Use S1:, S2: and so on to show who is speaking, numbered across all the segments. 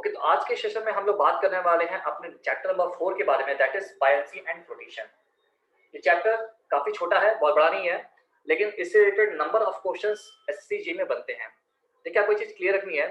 S1: Okay, तो आज के सेशन में हम लोग बात करने वाले हैं अपने चैप्टर नंबर 4 के बारे में, that is buoyancy and flotation. ये चैप्टर काफी छोटा है, बहुत बड़ा नहीं है, लेकिन इससे related number of questions SSC में बनते हैं। देखिए, आपको चीज क्लियर रखनी है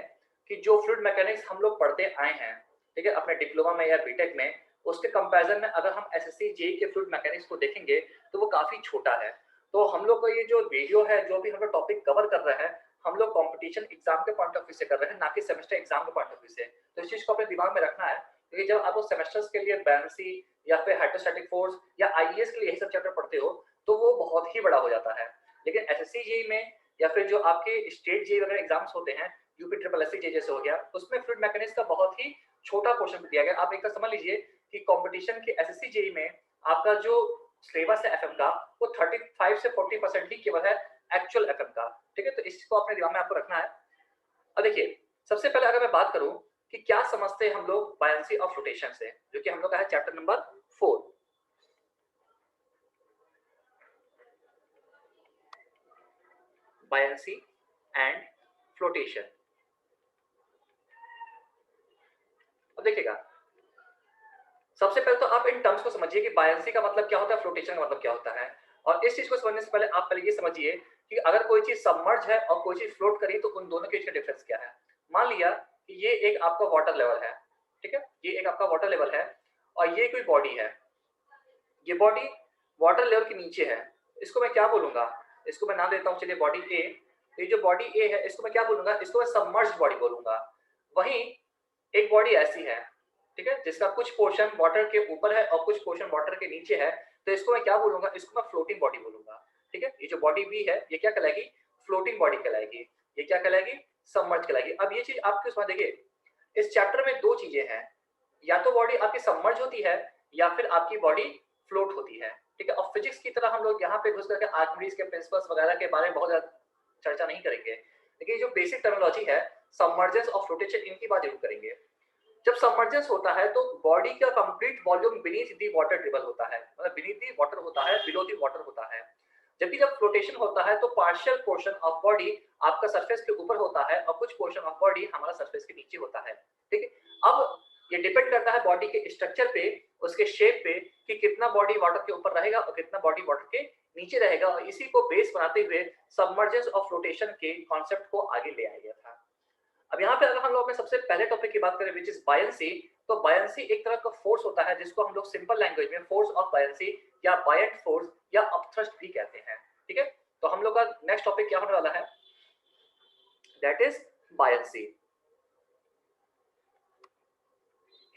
S1: कि जो फ्लूइड मैकेनिक्स हम लोग पढ़ते आए हैं, ठीक है, अपने डिप्लोमा में या बीटेक में, उसके कंपैरिजन में अगर हम एसएससी जेई के फ्लूइड मैकेनिक्स को देखेंगे तो वो काफी छोटा है। तो हम लोग का ये जो वीडियो है, जो भी हम लोग टॉपिक कवर कर रहे हैं, हम लोग कंपटीशन एग्जाम के पॉइंट ऑफ व्यू से कर रहे हैं, ना कि सेमेस्टर एग्जाम के पॉइंट ऑफ व्यू से। तो इस चीज को अपने दिमाग में रखना है, क्योंकि जब आप सेमेस्टर्स के लिए बायंसी या फिर हाइड्रोस्टैटिक फोर्स या आईईएस के लिए यही सब चैप्टर पढ़ते हो तो वो बहुत ही बड़ा हो जाता है। लेकिन एसएससी जेई में या फिर जो आपके स्टेट जेई वगैरह एग्जाम्स होते हैं, यूपी ट्रिपल एससी जेई जैसे हो गया, उसमें फ्लूइड मैकेनिक्स का बहुत ही छोटा क्वेश्चन दिया गया। आप एक समझ लीजिए कि कंपटीशन के एसएससी जेई में आपका जो सिलेबस है एफएम का, वो 35 से 40% ही केवल है एक्चुअल एफएम का। ठीक है, तो इसको अपने दिमाग में आपको रखना है। अब देखिए, सबसे पहले अगर मैं बात करूं कि क्या समझते हैं हम लोग बायंसी और फ्लोटेशन से, जो कि हम लोग का है chapter number 4, buoyancy and flotation. अब देखिएगा, सबसे पहले तो आप इन टर्म्स को समझिए कि बायंसी का मतलब क्या होता है, फ्लोटेशन का मतलब क्या होता है। और इस चीज को समझने से पहले आप पहले ये समझिए कि अगर कोई चीज सबमर्ज है और कोई चीज फ्लोट करी तो उन दोनों के बीच का डिफरेंस क्या है। मान लिया कि ये एक आपका वाटर लेवल है, ठीक है, ये एक आपका वाटर लेवल है और ये कोई बॉडी है। ये बॉडी वाटर लेवल के नीचे है, इसको मैं क्या बोलूंगा, इसको मैं नाम देता हूं, चलिए बॉडी ए। ये जो बॉडी ए है, इसको मैं क्या बोलूंगा, इसको मैं सबमर्ज्ड बॉडी बोलूंगा। वहीं एक बॉडी ऐसी है, ठीक है, जिसका कुछ पोर्शन वाटर के ऊपर है और कुछ पोर्शन वाटर के नीचे है, तो इसको मैं क्या बोलूंगा, इसको मैं फ्लोटिंग बॉडी बोलूंगा। ठीक है, ये जो बॉडी बी है ये क्या कहलाएगी, फ्लोटिंग बॉडी कहलाएगी। ये क्या कहलाएगी, सबमर्ज कहलाएगी। अब ये चीज आपके उसमें देखिए, इस चैप्टर में दो चीजें हैं, या तो बॉडी आपकी सबमर्ज होती है या फिर आपकी बॉडी फ्लोट होती है। ठीक है, और फिजिक्स की तरह हम लोग यहाँ पे घुस करके आर्किमिडीज के प्रिंसिपल्स वगैरह के बारे में बहुत ज्यादा चर्चा नहीं करेंगे, लेकिन जो बेसिक टर्मिनोलॉजी है, सबमर्जेंस और फ्लोटेशन, इनकी बात जरूर करेंगे। जब सबमर्जेंस होता है तो बॉडी का complete volume beneath the water table होता है, मतलब बीनीथ दी वाटर होता है, बिलो दी वाटर होता है। जबकि जब फ्लोटेशन होता है तो पार्शियल पोर्शन ऑफ बॉडी आपका सरफेस के ऊपर होता है और कुछ पोर्शन ऑफ बॉडी हमारा सरफेस के नीचे होता है। ठीक है, अब ये डिपेंड करता है बॉडी के स्ट्रक्चर पे, उसके शेप पे, कि कितना बॉडी वाटर के ऊपर रहेगा और कितना बॉडी वाटर के नीचे रहेगा। और इसी को बेस बनाते हुए सबमर्जेंस और फ्लोटेशन के कॉन्सेप्ट को आगे ले आया गया था। अब यहाँ पे अगर हम लोग अपने सबसे पहले टॉपिक की बात करें, विच इज बायंसी, तो बायंसी एक तरह का फोर्स होता है जिसको हम लोग सिंपल लैंग्वेज में फोर्स ऑफ बायंसी या बायंट फोर्स या अपथ्रस्ट भी कहते हैं। ठीक है, तो हम लोग का नेक्स्ट टॉपिक क्या होने वाला है, दैट इज बायंसी।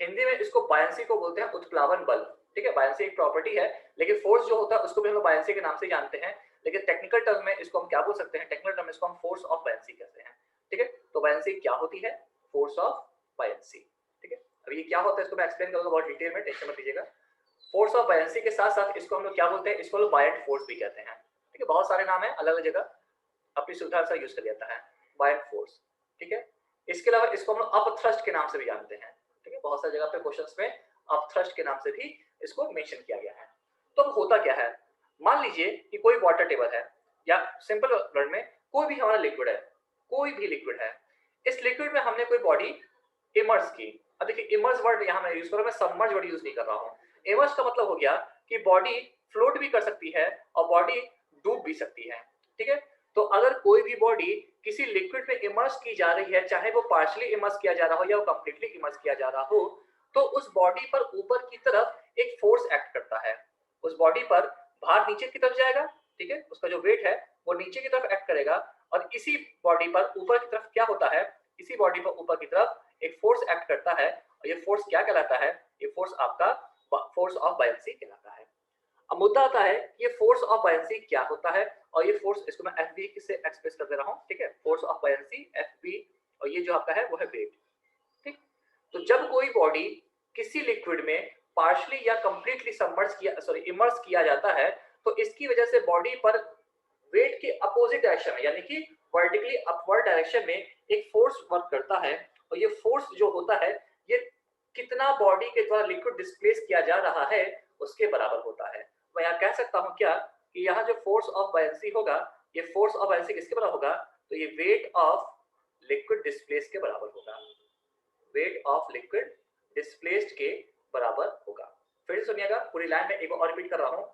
S1: हिंदी में इसको बायंसी को बोलते हैं उत्प्लावन बल। ठीक है, बायंसी एक प्रॉपर्टी है, लेकिन फोर्स जो होता है उसको भी हम लोग बायंसी के नाम से जानते हैं, लेकिन टेक्निकल टर्म में इसको हम क्या बोल सकते हैं, टेक्निकल टर्म में इसको हम फोर्स ऑफ बायंसी कहते हैं। ठीक है, तो बायंसी क्या होती है, फोर्स ऑफ बायंसी। ठीक है, अब ये क्या होता है इसको मैं एक्सप्लेन करूंगा बहुत डिटेल में, टेंशन मत लीजिएगा। फोर्स ऑफ बायंसी के साथ साथ इसको हम लोग क्या बोलते हैं, इसको लोग बायंट फोर्स भी कहते हैं। ठीक है, बहुत सारे नाम है, अलग अलग जगह अपनी सुविधा से यूज कर जाता है बायंट फोर्स। ठीक है, इसके अलावा इसको हम लोग अपथ्रस्ट के नाम से भी जानते हैं। ठीक है, बहुत सारी जगह पे क्वेश्चंस में अपथ्रस्ट के नाम से भी इसको मेंशन किया गया है। तो अब होता क्या है, मान लीजिए कि कोई वाटर टेबल है, या सिंपल वर्ड में कोई भी हमारा लिक्विड है, कोई भी लिक्विड है, इस लिक्विड में हमने कोई बॉडी इमर्स की। अब देखिए, इमर्स वर्ड यहाँ मैं यूज कर रहा हूँ, मैं सबमर्ज वर्ड यूज नहीं कर रहा हूँ। इमर्स का मतलब हो गया कि बॉडी फ्लोट भी कर सकती है और बॉडी डूब भी सकती है। ठीक है, तो अगर कोई भी बॉडी किसी लिक्विड में इमर्स की जा रही है, चाहे वो पार्शियली इमर्स किया जा रहा हो या वो कंप्लीटली इमर्स किया जा रहा हो, तो उस बॉडी पर ऊपर की तरफ एक फोर्स एक्ट करता है। उस बॉडी पर भार नीचे की तरफ जाएगा, ठीक है, उसका जो वेट है वो नीचे की तरफ एक्ट करेगा, और इसी बॉडी पर ऊपर की तरफ क्या होता है, इसी बॉडी पर ऊपर की तरफ एक फोर्स एक्ट करता है, और ये फोर्स क्या कहलाता है, ये फोर्स आपका फोर्स ऑफ बायंसी कहलाता है। अब मुद्दा आता है ये फोर्स ऑफ बायंसी क्या होता है, और ये फोर्स, इसको मैं एफ बी से एक्सप्रेस कर दे रहा हूँ। ठीक है, force of buoyancy F B, और ये जो आपका है वो है वेट। ठीक, तो जब कोई बॉडी किसी लिक्विड में पार्शली या कंप्लीटली सबमर्ज किया, सॉरी इमर्स किया जाता है, तो इसकी वजह से बॉडी पर वेट के अपोजिट डायरेक्शन में, यानी कि वर्टिकली अपवर्ड डायरेक्शन में एक फोर्स वर्क करता है। और ये फोर्स जो होता है, ये कितना बॉडी के द्वारा लिक्विड डिस्प्लेस किया जा रहा है उसके बराबर होता है। मैं यहाँ कह सकता हूँ क्या, कि यहाँ जो फोर्स ऑफ बायंसी होगा, ये फोर्स ऑफ बायंसी किसके बराबर होगा, तो ये वेट ऑफ लिक्विड डिस्प्लेस के बराबर होगा। वेट ऑफ लिक्विड डिस्प्लेस्ड के बराबर होगा। फिर से सुनिएगा, पूरी लाइन में एक बार और रिपीट कर रहा हूं।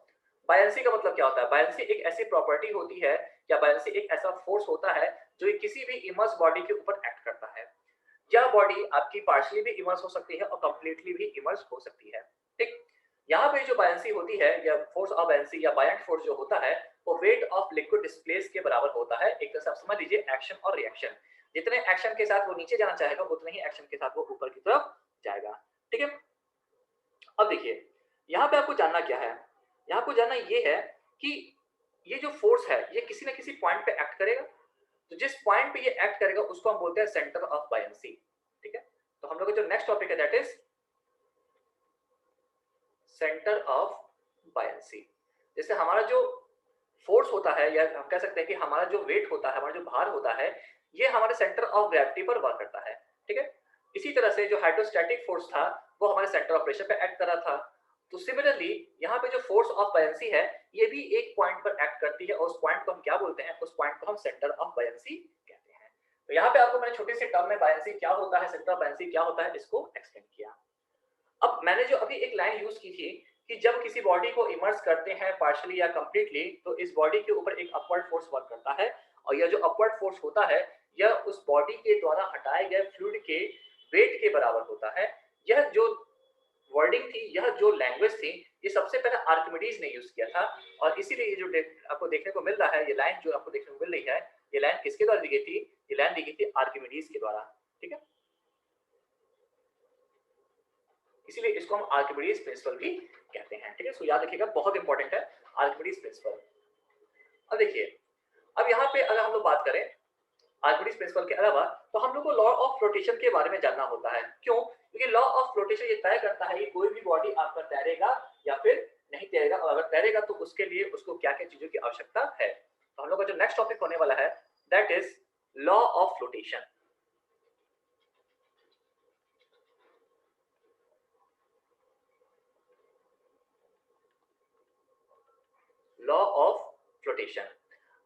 S1: बायंसी का मतलब क्या होता है? बायंसी एक ऐसी प्रॉपर्टी होती है या बायंसी एक ऐसा फोर्स होता है जो किसी भी इमर्स बॉडी के ऊपर एक्ट करता है। यह बॉडी आपकी पार्शियली भी इमर्स हो सकती है और कंप्लीटली भी इमर्स हो सकती है। ठीक, यहाँ पे जो बायंसी होती है या फोर्स ऑफ बायंसी या बायंट फोर्स जो होता है वो वेट ऑफ लिक्विड डिस्प्लेस के बराबर होता है। एक तरह से आप समझ लीजिए एक्शन और रिएक्शन, जितने एक्शन के साथ वो नीचे जाना चाहेगा उतने ही एक्शन के साथ वो ऊपर की तरफ जाएगा। ठीक है, अब देखिए यहाँ पे आपको जानना क्या है, यहाँ को जानना ये है कि ये जो फोर्स है ये किसी ना किसी पॉइंट पे एक्ट करेगा। तो जिस पॉइंट पे ये एक्ट करेगा उसको हम बोलते हैं सेंटर ऑफ बायंसी। ठीक है, तो हम लोग का जो नेक्स्ट टॉपिक है that is centre of buoyancy. जैसे हमारा जो फोर्स होता है या हम कह सकते हैं कि हमारा जो वेट होता है, हमारा जो भार होता है, ये हमारे सेंटर ऑफ ग्रेविटी पर वर्क करता है। ठीक है, इसी तरह से जो हाइड्रोस्टैटिक फोर्स था वो हमारे सेंटर ऑफ प्रेशर पे एक्ट कर रहा था। तो सिमिलरली यहाँ पे जो फोर्स ऑफ बायंसी है ये भी एक पॉइंट पर एक्ट करती है और उस पॉइंट को हम क्या बोलते हैं? उस पॉइंट को हम सेंटर ऑफ बायंसी कहते हैं। तो यहाँ पे आपको मैंने छोटी सी टर्म में बायंसी क्या होता है, सेंटर ऑफ बायंसी क्या होता है, इसको एक्सप्लेन किया। अब मैंने जो अभी एक लाइन यूज की थी कि जब किसी बॉडी को इमर्स करते हैं पार्शियली या कंप्लीटली तो इस बॉडी के ऊपर एक अपवर्ड फोर्स वर्क करता है और यह जो अपवर्ड फोर्स होता है यह उस बॉडी के द्वारा हटाए गए फ्लूइड के वेट के बराबर होता है। यह जो वर्डिंग थी, यह जो लैंग्वेज थी, ये सबसे पहले आर्किमिडीज ने यूज किया था और इसीलिए ये जो आपको देखने को मिल रहा है, ये लाइन जो आपको देखने को मिल रही है, ये लाइन किसके द्वारा दी गई थी? ये लाइन दी गई थी आर्किमिडीज के द्वारा। ठीक है, इसीलिए इसको हम आर्किमिडीज प्रिंसिपल भी कहते हैं। ठीक है, सो याद रखिएगा, बहुत इंपॉर्टेंट है आर्किमिडीज प्रिंसिपल। अब देखिए, अब यहाँ पे अगर हम लोग बात करें आर्किमिडीज प्रिंसिपल के अलावा तो हम लोग को लॉ ऑफ फ्लोटेशन के बारे में जानना होता है। क्यों? क्योंकि लॉ ऑफ फ्लोटेशन ये तय करता है कि कोई भी बॉडी आपका तैरेगा या फिर नहीं तैरेगा, और अगर तैरेगा तो उसके लिए उसको क्या क्या चीजों की आवश्यकता है। तो हम लोग का जो नेक्स्ट टॉपिक होने वाला है that is law of flotation. Law of flotation.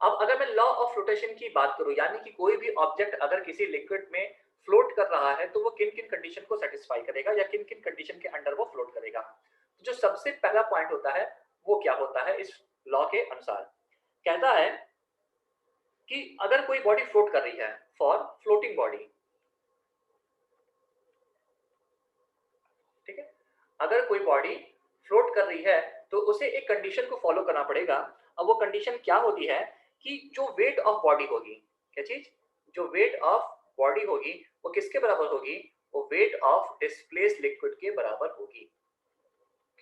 S1: अब अगर मैं लॉ ऑफ फ्लोटेशन की बात करूं, यानी कि कोई भी ऑब्जेक्ट अगर किसी लिक्विड में फ्लोट कर रहा है तो वो किन किन कंडीशन को सेटिस्फाई करेगा या किन किन कंडीशन के अंडर वो फ्लोट करेगा। तो जो सबसे पहला पॉइंट होता है वो क्या होता है इस लॉ के अनुसार? कहता है कि अगर कोई बॉडी फ्लोट कर रही है, फॉर फ्लोटिंग बॉडी, ठीक है, अगर कोई बॉडी फ्लोट कर रही है तो उसे एक कंडीशन को फॉलो करना पड़ेगा। अब वो कंडीशन क्या होती है कि जो वेट ऑफ बॉडी होगी, क्या चीज? जो वेट ऑफ बॉडी होगी वो किसके बराबर होगी? वो वेट ऑफ डिस्प्लेस्ड लिक्विड के बराबर होगी।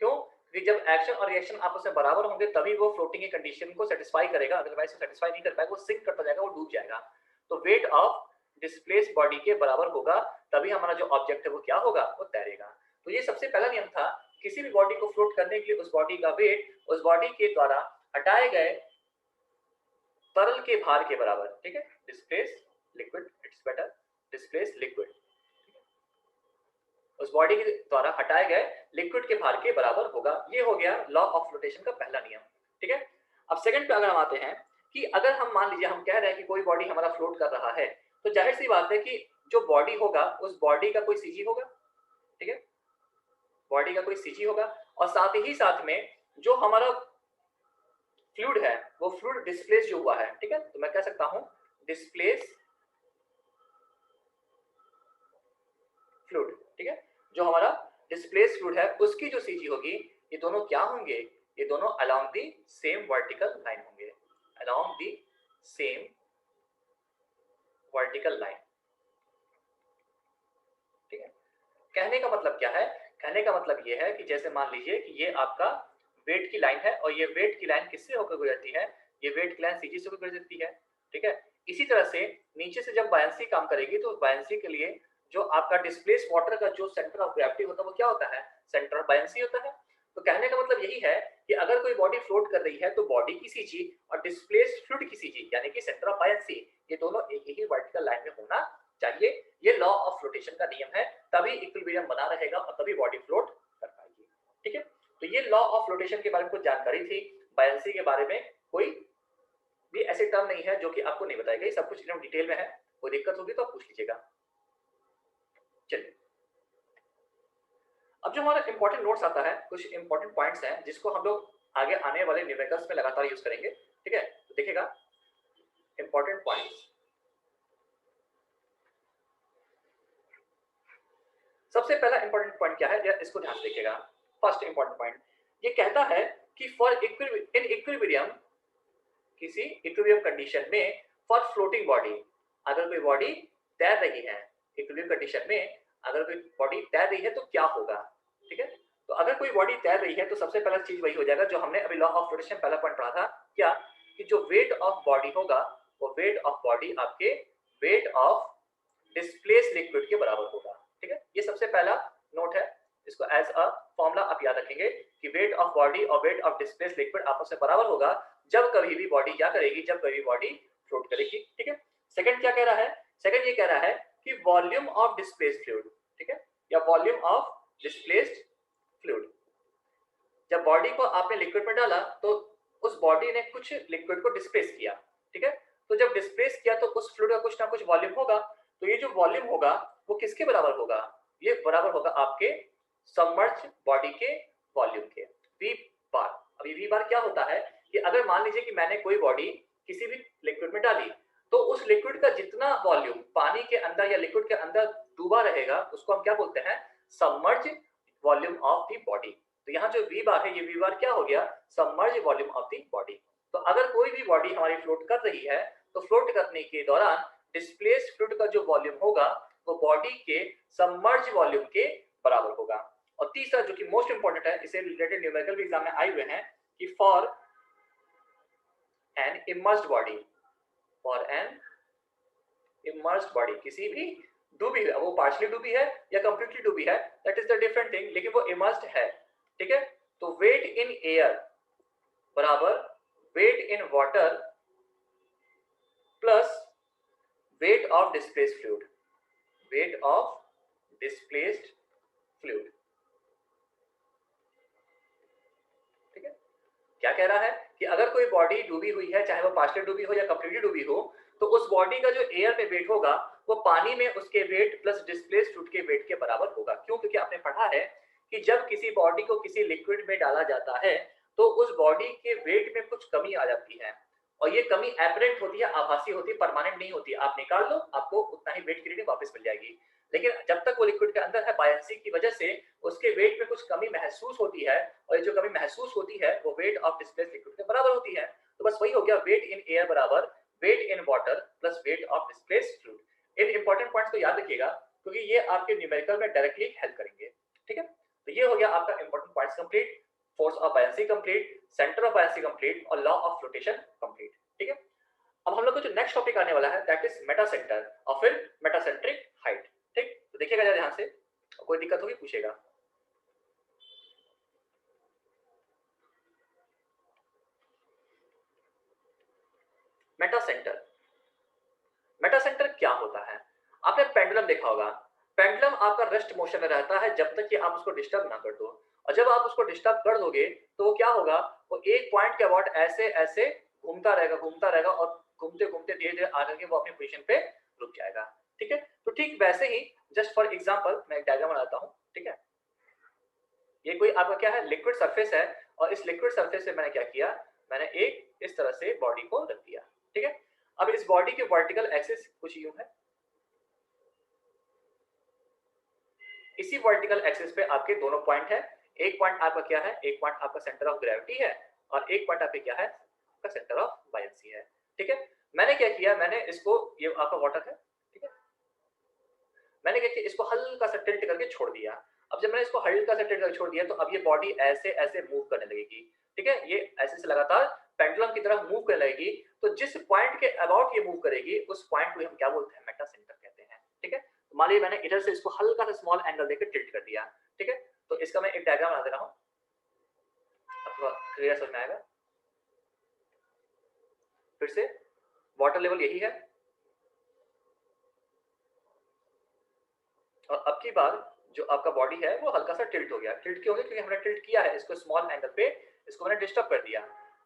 S1: क्यों? क्योंकि जब एक्शन और रिएक्शन आपस में बराबर होंगे तभी वो फ्लोटिंग की कंडीशन को सेटिस्फाई करेगा, अदरवाइज वो सेटिस्फाई नहीं कर पाएगा, वो सिंक करता जाएगा, वो डूब जाएगा। तो वेट ऑफ डिस्प्लेस्ड बॉडी के बराबर होगा, तभी हमारा जो ऑब्जेक्ट है वो क्या होगा? वो तैरेगा। तो ये सबसे पहला नियम था, किसी भी बॉडी को फ्लोट करने के लिए उस बॉडी का वेट उस बॉडी के द्वारा हटाए गए तरल के भार के बराबर। ठीक है, displace liquid, it's better displace liquid, उस बॉडी के द्वारा हटाए गए लिक्विड के भार के बराबर होगा। ये हो गया लॉ ऑफ फ्लोटेशन का पहला नियम। ठीक है, अब सेकंड पे अगर हम आते हैं कि अगर हम मान लीजिए हम कह रहे हैं कि कोई बॉडी हमारा फ्लोट कर रहा है तो जाहिर सी बात है कि जो बॉडी होगा उस बॉडी का कोई सीजी होगा। ठीक है, बॉडी का कोई सीजी होगा और साथ ही साथ में जो हमारा फ्लूइड है वो फ्लूइड डिस्प्लेस जो हुआ है। ठीक है, तो मैं कह सकता हूं डिस्प्लेस फ्लूइड। ठीक है, जो हमारा डिस्प्लेस फ्लूइड है उसकी जो सीजी होगी, ये दोनों क्या होंगे? ये दोनों along the same vertical line होंगे, along the same vertical line. ठीक है, कहने का मतलब क्या है? कहने का मतलब ये है कि जैसे मान लीजिए कि ये आपका वेट की लाइन है और ये वेट की लाइन किससे होकर गुजरती है? ये वेट की लाइन सीजी से होकर गुजरती है। ठीक है, इसी तरह से नीचे से जब बायंसी काम करेगी तो बायंसी के लिए जो आपका डिस्प्लेस वाटर का जो सेंटर ऑफ ग्रेविटी होता है वो क्या होता है? सेंटर ऑफ बायंसी होता है। तो कहने का मतलब यही है कि अगर कोई बॉडी फ्लोट कर रही है तो बॉडी की सीजी और डिस्प्लेस फ्लूइड की सीजी यानी कि सेंटर ऑफ बायंसी, ये दोनों एक ही वर्टिकल लाइन में होना चाहिए। ये लॉ ऑफ फ्लोटेशन का नियम है, तभी इक्विलिब्रियम बना रहेगा और तभी बॉडी फ्लोट कर पाएगी। ठीक है, तो ये लॉ ऑफ फ्लोटेशन के बारे में कुछ जानकारी थी। बायंसी के बारे में कोई भी ऐसे टर्म नहीं है जो कि आपको नहीं बताएगा, ये सब कुछ एकदम डिटेल में है। कोई दिक्कत होगी तो आप पूछ लीजिएगा। चलिए जो हमारा इंपॉर्टेंट नोट्स आता है, कुछ इंपॉर्टेंट पॉइंट्स हैं जिसको हम लोग आगे आने वाले न्यूमेरिकल्स में लगातार यूज करेंगे, ठीक है। तो देखिएगा इंपॉर्टेंट पॉइंट्स। सबसे पहला इंपॉर्टेंट पॉइंट क्या है, या इसको ध्यान से देखिएगा। फर्स्ट इंपॉर्टेंट पॉइंट ये कहता है कि फॉर इन इक्विलिब्रियम, किसी इक्विलिब्रियम कंडीशन में, फॉर फ्लोटिंग बॉडी, अगर कोई बॉडी तैर रही है इक्विलिब्रियम कंडीशन में, अगर कोई बॉडी तैर रही है तो क्या होगा, ठीक है। तो अगर कोई बॉडी तैर रही है तो सबसे पहला चीज वही हो जाएगा जो हमने अभी लॉ ऑफ रोटेशन पहला पॉइंट पढ़ा था, क्या कि जो वेट ऑफ बॉडी होगा वो वेट ऑफ बॉडी आपके वेट ऑफ डिस्प्लेस लिक्विड के बराबर होगा, ठीक है। ये सबसे पहला नोट है, इसको एज अ फॉर्मूला आप याद रखेंगे कि वेट ऑफ बॉडी और वेट ऑफ डिस्प्लेस लिक्विड आपस में बराबर होगा जब कभी भी बॉडी क्या करेगी, जब कभी बॉडी फ्लोट करेगी, ठीक है। सेकंड क्या कह रहा है, सेकंड ये कह रहा है कि वॉल्यूम ऑफ डिस्प्लेस्ड फ्लूइड, ठीक है, या वॉल्यूम ऑफ डिस्प्लेस्ड फ्लूइड। जब बॉडी को आपने लिक्विड में डाला तो उस बॉडी ने कुछ लिक्विड को डिस्प्लेस किया, ठीक है। तो जब डिस्प्लेस किया तो उस फ्लूइड का कुछ ना कुछ वॉल्यूम होगा, तो ये जो वॉल्यूम होगा वो किसके बराबर होगा, ये बराबर होगा आपके सबमर्ज्ड बॉडी के वॉल्यूम के, वी बार। अभी वी बार क्या होता है कि अगर मान लीजिए कि मैंने कोई बॉडी किसी भी लिक्विड में डाली तो उस लिक्विड का जितना वॉल्यूम पानी के अंदर या लिक्विड के अंदर डूबा रहेगा उसको हम क्या बोलते हैं, submerged volume of the body. तो यहाँ जो वी बार है, ये वी बार क्या हो गया, submerged volume of the body. तो अगर कोई भी बॉडी हमारी फ्लोट कर रही है तो फ्लोट करने के दौरान डिस्प्लेस्ड फ्लूइड का जो वॉल्यूम होगा वो बॉडी के सबमर्ज्ड वॉल्यूम के बराबर होगा। और तीसरा जो कि मोस्ट इंपॉर्टेंट है, इसे रिलेटेड न्यूमेरिकल भी एग्जाम में आए हुए हैं कि for an immersed body, for an immersed body, किसी भी डूबी है, वो पार्शियली डूबी है या कंप्लीटली डूबी है, that is the different thing, लेकिन वो इमर्स्ड है, ठीक है। तो वेट इन एयर बराबर weight in water plus weight of displaced fluid, weight of displaced fluid, ठीक है। क्या कह रहा है कि अगर कोई बॉडी डूबी हुई है, चाहे वो पार्शियली डूबी हो या कंप्लीटली डूबी हो, तो उस बॉडी का जो एयर में वेट होगा वो पानी में उसके वेट प्लस डिस्प्लेस्ड फ्लूइड के वेट के बराबर होगा। क्यों? क्योंकि आपने पढ़ा है कि जब किसी बॉडी को किसी लिक्विड में डाला जाता है तो उस बॉडी के वेट में कुछ कमी आ जाती है, और ये कमी एपरेंट होती है, आभासी होती है, परमानेंट नहीं होती है। आप निकाल लो, आपको उतना ही वेट की रीडिंग वापस मिल जाएगी, लेकिन जब तक वो लिक्विड के अंदर है, बायंसी की वजह से उसके वेट में कुछ कमी महसूस होती है, और ये जो कमी महसूस होती है वो वेट ऑफ डिस्प्लेस्ड लिक्विड के बराबर होती है। तो बस वही हो गया, वेट इन एयर बराबर weight in water plus weight of displaced fluid. इन इंपॉर्टेंट पॉइंट्स को याद रखिएगा क्योंकि ये आपके न्यूमेरिकल में डायरेक्टली हेल्प करेंगे, ठीक है। तो ये हो गया आपका important points complete, force of buoyancy complete, centre of buoyancy complete, और लॉ ऑफ फ्लोटेशन कंप्लीट, ठीक है। अब हम लोग का जो नेक्स्ट टॉपिक आने वाला है दैट इज मेटा सेंटर और फिर मेटासेंट्रिक हाइट, ठीक। तो देखिएगा जरा ध्यान से, कोई दिक्कत होगी पूछेगा। मेटा सेंटर, मेटा सेंटर क्या होता है? आपने पेंडुलम देखा होगा, पेंडुलम आपका रेस्ट मोशन में रहता है जब तक कि आप उसको डिस्टर्ब ना कर दो, और जब आप उसको डिस्टर्ब कर दोगे तो वो क्या होगा, वो एक पॉइंट के अबाउट ऐसे ऐसे घूमता रहेगा और घूमते घूमते धीरे धीरे आकर के वो अपनी पोजीशन पे रुक जाएगा, ठीक है। तो ठीक वैसे ही जस्ट फॉर एग्जांपल मैं एक डायग्राम बनाता हूं, ठीक है। ये कोई आपका क्या है, लिक्विड सरफेस है, और इस लिक्विड सरफेस से मैंने क्या किया, मैंने एक इस तरह से बॉडी को रख दिया, ठीक है। अब इस बॉडी के वर्टिकल एक्सिस कुछ यूं है, इसी वर्टिकल एक्सिस पे आपके दोनों पॉइंट है, एक पॉइंट आपका क्या है, एक पॉइंट आपका सेंटर ऑफ ग्रेविटी है, और एक पॉइंट आपका क्या है, आपका सेंटर ऑफ बायंसी है, ठीक है। मैंने क्या किया, मैंने इसको, ये आपका वाटर है, ठीक है, मैंने क्या किया, इसको हल्का सा टिल्ट करके छोड़ दिया। अब जब मैंने इसको हल्का सा टिल्ट करके छोड़ दिया तो अब ये बॉडी ऐसे ऐसे मूव करने लगेगी, ठीक है, ये ऐसे से लगातार पेंडुलम की तरह मूव करने लगेगी। तो जिस पॉइंट के अबाउट ये मूव करेगी उस पॉइंट को हम क्या बोलते हैं, मेटा सेंटर कहते हैं, ठीक है। मान लीजिए मैंने इधर से इसको हल्का सा स्मॉल एंगल देकर टिल्ट कर दिया, ठीक है। तो इसका मैं एक डायग्राम बना दे रहा हूं, आपको क्लियर समझ में आएगा। फिर से वाटर लेवल यही है, और अब की बार जो आपका बॉडी है वो हल्का सा टिल्ट हो गया। टिल्ट क्यों हो गया, क्योंकि हमने टिल्ट किया है इसको स्मॉल एंगल पे, इसको मैंने डिस्टर्ब कर दिया,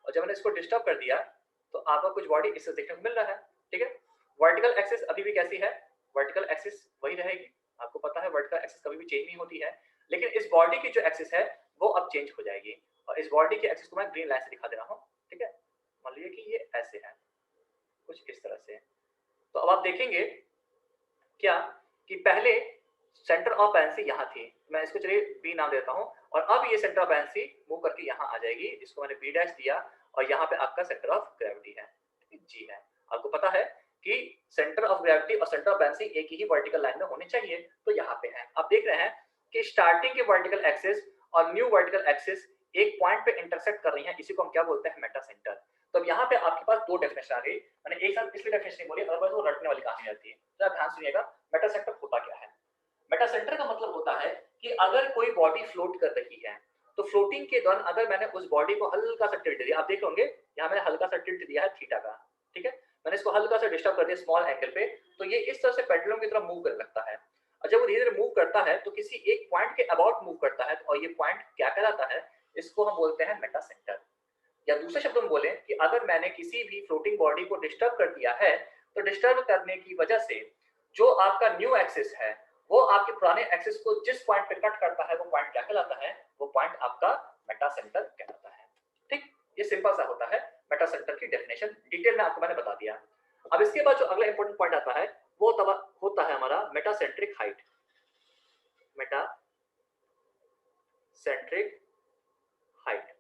S1: और जब मैंने इसको डिस्टर्ब कर दिया तो आपका कुछ बॉडी इससे देखने को मिल रहा है, ठीक है। वर्टिकल एक्सिस अभी भी कैसी है, वर्टिकल एक्सिस वही रहेगी, आपको पता है वर्टिकल एक्सिस कभी भी चेंज नहीं होती है, लेकिन इस बॉडी की जो एक्सिस है वो अब चेंज हो जाएगी, और इस बॉडी की एक्सिस को मैं ग्रीन लाइन से दिखा दे रहा हूँ, ठीक है। मान लीजिए कि ये ऐसे है, कुछ इस तरह से। तो अब आप देखेंगे क्या कि पहले सेंटर ऑफ बैलेंसी यहाँ थी, मैं इसको चलिए बी नाम देता हूँ, और अब ये सेंटर ऑफ बैलेंसी मूव करके यहाँ आ जाएगी, इसको मैंने बी डैश दिया, और यहाँ पे आपका सेंटर ऑफ ग्रेविटी है, जी है। आपको पता है कि सेंटर ऑफ ग्रेविटी और सेंटर ऑफ बैलेंसी एक ही वर्टिकल लाइन में होने चाहिए, तो यहाँ पे है। आप देख रहे हैं कि स्टार्टिंग के वर्टिकल एक्सिस और न्यू वर्टिकल एक्सिस एक पॉइंट पे इंटरसेक्ट कर रही हैं, इसी को हम क्या बोलते हैं, मेटा सेंटर। तो अब यहाँ पे आपके पास दो डेफिनेशन आ गई, मैंने एक साथ इसलिए डेफिनेशन बोली, अदरवाइज वो रटने वाली कहानी रहती है। तो आप ध्यान सुनिएगा, मेटा सेंटर होता क्या है। मेटा सेंटर का मतलब होता है कि अगर कोई बॉडी फ्लोट कर रही है, तो फ्लोटिंग के दौरान अगर मैंने उस बॉडी को हल्का सा टिल्ट दिया, आप देख लोगे यहाँ मैंने हल्का सा टिल्ट दिया है थीटा का, ठीक है, मैंने इसको हल्का सा डिस्टर्ब कर दिया स्मॉल एंगल पे, तो ये इस तरह से पेंडुलम की तरह मूव करने लगता है। और जब वो धीरे धीरे मूव करता है तो किसी एक पॉइंट के अबाउट मूव करता है, और ये पॉइंट क्या कहलाता है, इसको हम बोलते हैं मेटा सेंटर। या दूसरे शब्दों में बोले कि अगर मैंने किसी भी फ्लोटिंग बॉडी को डिस्टर्ब कर दिया है, तो डिस्टर्ब करने की वजह से जो आपका न्यू एक्सिस है वो आपके पुराने एक्सिस को जिस पॉइंट पे कट करता है, वो पॉइंट क्या कहलाता है, वो पॉइंट आपका मेटा सेंटर कहलाता है। ठीक, ये सिंपल सा होता है मेटा सेंटर की डेफिनेशन, डिटेल में आपको मैंने बता दिया। अब इसके बाद जो अगला इंपॉर्टेंट पॉइंट आता है वो तब होता है हमारा metacentric height. Meta centric height,